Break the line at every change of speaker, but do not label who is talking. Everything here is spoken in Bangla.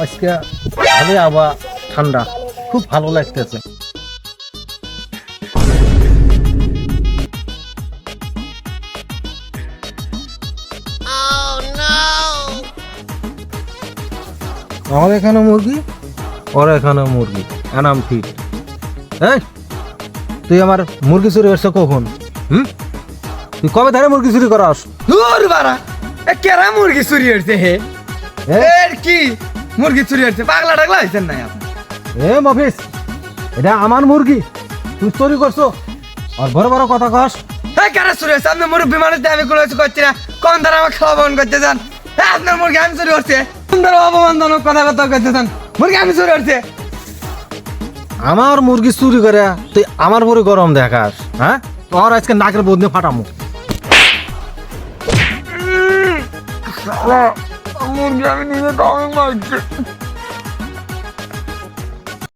আজকে ভালোই আবহাওয়া, ঠান্ডা, খুব ভালো লাগতেছে। আমার এখানে মুরগি, ওর এখানে মুরগি, এনাম ফিট। এই তুই আমার মুরগি চুরি করছ কখন? তুই কবে ধরে মুরগি চুরি করাস?
দূর বাড়া, কেরা মুরগি চুরি হয়েছে হে? এর কি মুরগি চুরি হয়েছে? পাগলা টাগলা হয়েছেন নাই আপনি?
এ মফিস, এটা আমার মুরগি, তুই চুরি করছো আর বড় বড় কথা কস।
হ্যাঁ, কেরা চুরি হয়েছে? আপনি মুরব্বী মানুষ, আমি কোনো কিছু করছি না। কোন দ্বারা আমার খাওয়া বন্ধ করতে চান? হ্যাঁ, আপনার মুরগি আমি চুরি করছে, সুন্দর অপমানজনক কথা কথা করতে চান? মুরগি আমি চুরি করছে?
আমার মুরগি চুরি করে তুই আমার মুরগি গরম দেখাস? হ্যাঁ, তোর আজকে নাকের বদনে ফাটামু।
মুরগি আমি নিজে তো আমি মারছি।